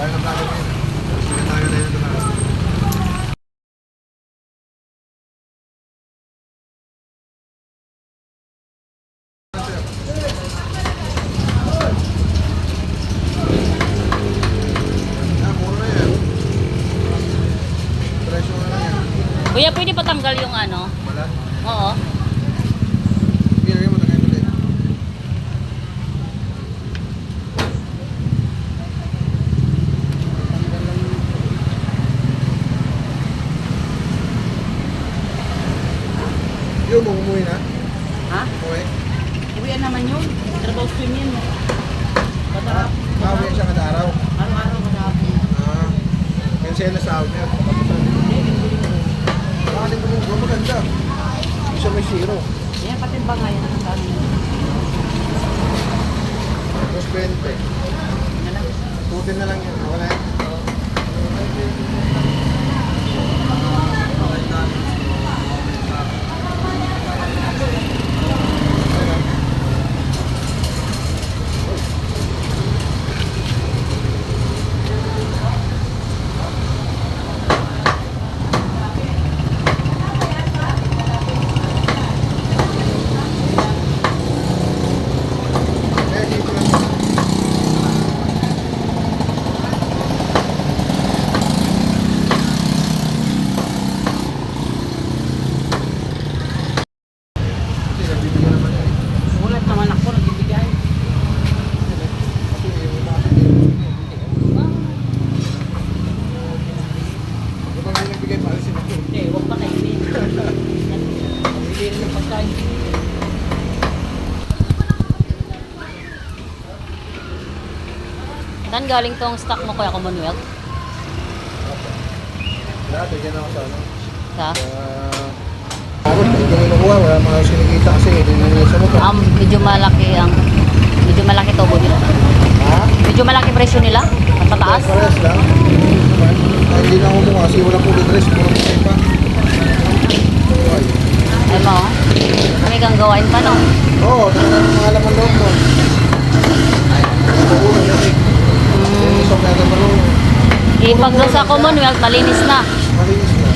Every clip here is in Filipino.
Tayo ng plato ngayon. Sige tayo na yun. Kuya, pwede patanggal yung ano? Wala? Oo. Ginagay mo na kayo ulit. Yung umuwi na? Ha? Umuwi? Uwian naman yun. Trabaho swim yun. Patarap. Umuwi siya kada araw? Araw-araw madami. Cancel na sahod niya. Bakit mo yung maganda? Isa may zero. Yan, patimba nga yan. Tapos 20. Tutin na lang yan. Wala yan. Ulat naman ako, nagbibigay. Eh, huwag pa kainin. Hindi rin yung pagkain. Saan galing tong stock mo, Kuya Commonwealth? Dati, dyan ako sa ano. Sa? Ako, hindi ko nakuha. Wala mga sinikita kasi. Hindi nyo sa mukha. Medyo malaki tubo nila. Ha? Medyo malaki presyo nila. At pataas. Pares lang. Hindi na ako mukha kasi wala puro dress. Puro puro pa. Ay mo, kami kang gawain pa no? Oo, talagang mga laman loob mo. Oo, lamig. Isok na ito marunong. Ipag doon sa Commonwealth, malinis na. Malinis na.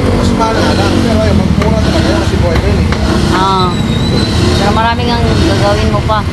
Mas mahal na lang. Pero ay, magmura talaga yan kasi buhay rin eh. Pero maraming ang gagawin mo pa.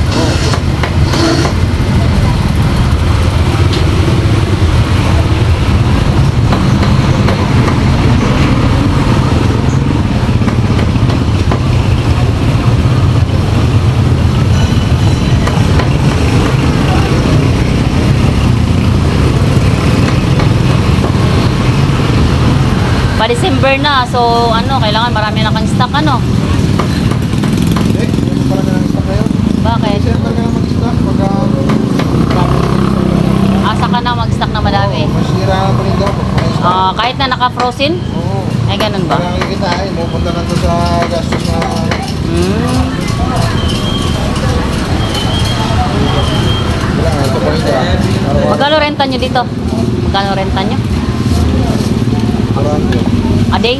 Pa-December na, so ano, kailangan marami na kang stock ano. Eh, yung pala na lang stock ngayon. Bakit? December ka na mag-stock. Asa ka na mag-stock na madami? Masira na pa rin daw. Kahit na naka-frozen? Oo. Ay, ganun ba? Kaya kikitain, pupunta na doon sa gastos na... Wala, ito pa rin siya. Magkano renta nyo dito? Magkano renta nyo? Marami. A day?